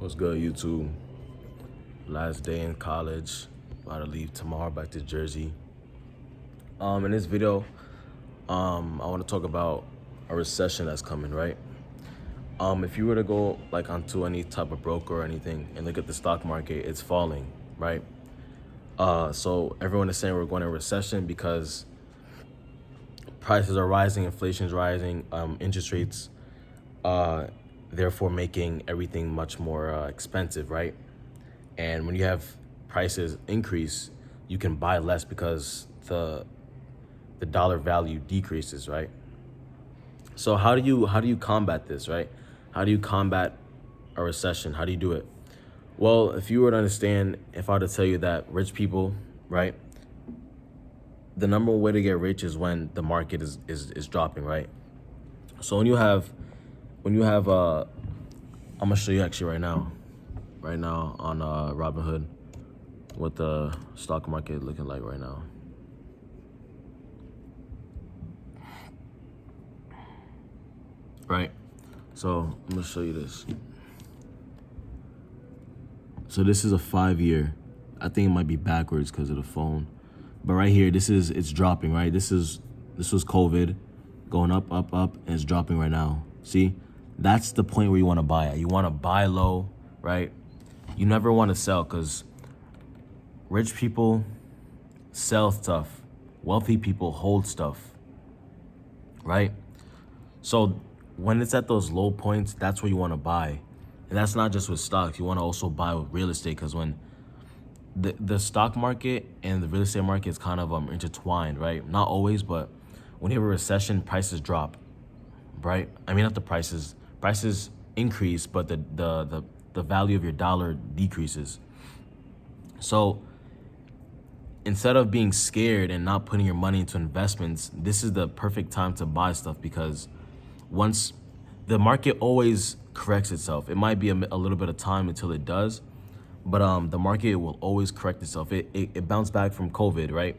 What's good, YouTube? Last day in college. About to leave tomorrow back to Jersey. In this video, I want to talk about a recession that's coming, right? If you were to go like onto any type of broker or anything and look at the stock market, it's falling, right? So everyone is saying we're going to recession because prices are rising, inflation's rising, interest rates, therefore making everything much more expensive, right? And when you have prices increase, you can buy less because the dollar value decreases, right? So how do you combat this, right? How do you combat a recession? How do you do it? Well, if you were to understand, if I were to tell you that rich people, right, the number one way to get rich is when the market is dropping, right? So when you have I'm gonna show you actually right now on Robinhood what the stock market looking like right now. Right, so I'm gonna show you this. So this is a 5-year. I think it might be backwards because of the phone, but right here, it's dropping, right? This was COVID, going up, and it's dropping right now. See, that's the point where you want to buy it. You want to buy low, right? You never want to sell because rich people sell stuff. Wealthy people hold stuff, right? So when it's at those low points, that's where you want to buy. And that's not just with stocks. You want to also buy with real estate because when the stock market and the real estate market is kind of intertwined, right? Not always, but when you have a recession, prices drop, right? I mean, not the prices increase, but the value of your dollar decreases. So instead of being scared and not putting your money into investments, this is the perfect time to buy stuff because once the market always corrects itself, it might be a little bit of time until it does, but the market will always correct itself. It bounced back from COVID, right?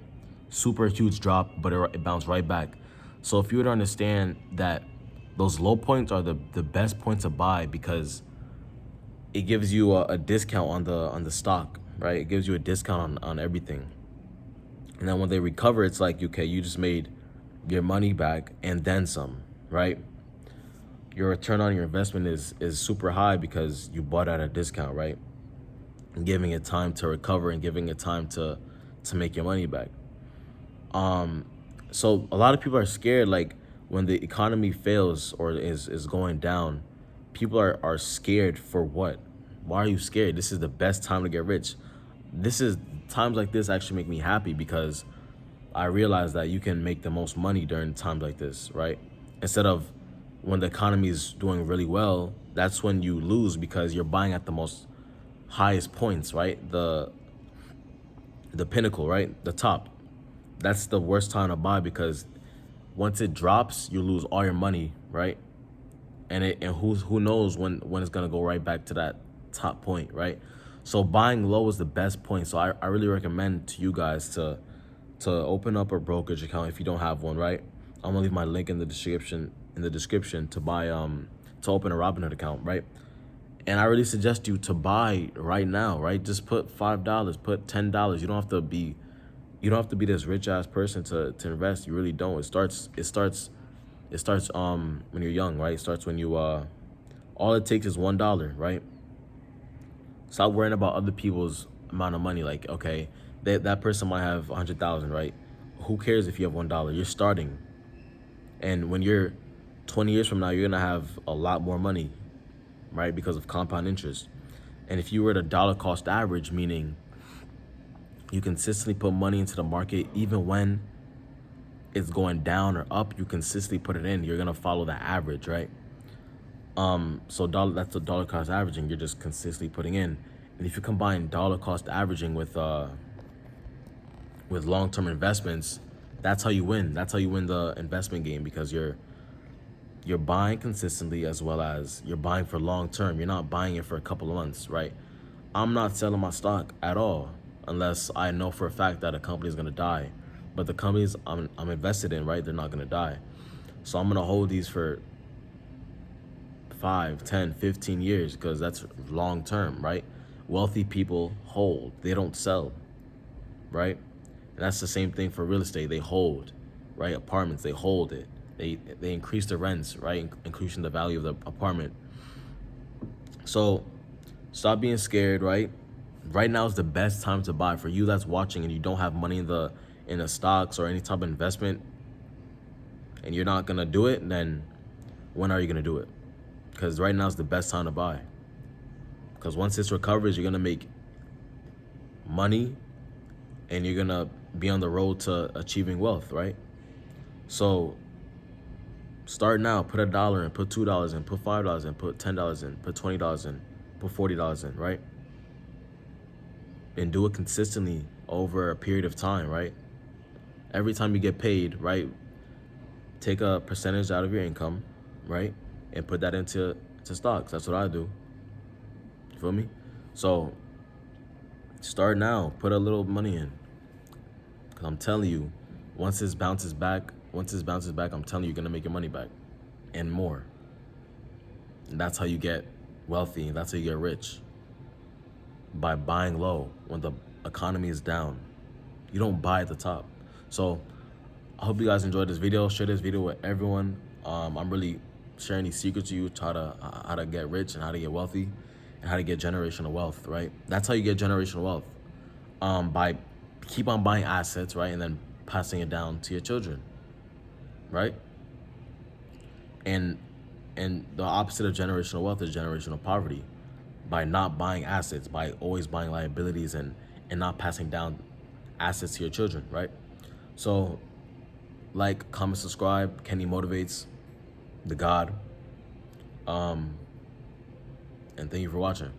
Super huge drop, but it bounced right back. So if you were to understand that those low points are the best points to buy because it gives you a discount on the stock, right? It gives you a discount on everything. And then when they recover, it's like, okay, you just made your money back and then some, right? Your return on your investment is super high because you bought at a discount, right? And giving it time to recover and giving it time to make your money back. So a lot of people are scared, like when the economy fails or is going down, people are scared for what? Why are you scared? This is the best time to get rich. Times like this actually make me happy because I realize that you can make the most money during times like this, right? Instead of when the economy is doing really well, that's when you lose because you're buying at the most highest points, right? The pinnacle, right? The top. That's the worst time to buy because once it drops, you lose all your money, right? And who knows when it's gonna go right back to that top point, right? So buying low is the best point. So I really recommend to you guys to open up a brokerage account if you don't have one, right? I'm gonna leave my link in the description to buy to open a Robinhood account, right? And I really suggest you to buy right now, right? Just put $5, put $10. You don't have to be this rich ass person to invest. You really don't. It starts when you're young, right? It starts when you all it takes is $1, right? Stop worrying about other people's amount of money. Like, okay, that person might have 100,000, right? Who cares if you have $1? You're starting. And when you're 20 years from now, you're gonna have a lot more money, right? Because of compound interest. And if you were to dollar cost average, meaning you consistently put money into the market, even when it's going down or up, you consistently put it in, you're gonna follow the average, right? So that's the dollar cost averaging. You're just consistently putting in. And if you combine dollar cost averaging with long-term investments, that's how you win. That's how you win the investment game because you're buying consistently as well as you're buying for long term. You're not buying it for a couple of months, right? I'm not selling my stock at all unless I know for a fact that a company is gonna die. But the companies I'm invested in, right, they're not gonna die. So I'm gonna hold these for 5, 10, 15 years, because that's long term, right? Wealthy people hold, they don't sell, right? And that's the same thing for real estate. They hold, right? Apartments, they hold it. They increase the rents, right? Increasing the value of the apartment. So stop being scared, right? Right now is the best time to buy. For you that's watching and you don't have money in the stocks or any type of investment, and you're not gonna do it, then when are you gonna do it? Because right now is the best time to buy. Because once this recovers, you're gonna make money and you're gonna be on the road to achieving wealth, right? So start now. Put $1 in, put $2 in, put $5 in, put $10 in, put $20 in, put $40 in, right? And do it consistently over a period of time, right? Every time you get paid, right, take a percentage out of your income, right, and put that into stocks. That's what I do. You feel me? So start now. Put a little money in. Because I'm telling you, once this bounces back, I'm telling you, you're going to make your money back and more. And that's how you get wealthy. That's how you get rich. By buying low when the economy is down. You don't buy at the top. So I hope you guys enjoyed this video. Share this video with everyone. I'm really sharing these secrets to you, how to get rich and how to get wealthy and how to get generational wealth, right? That's how you get generational wealth. By keep on buying assets, right? And then passing it down to your children, right? And the opposite of generational wealth is generational poverty. By not buying assets, by always buying liabilities and not passing down assets to your children, right? So like, comment, subscribe. Kenny Motivates, the God. And thank you for watching.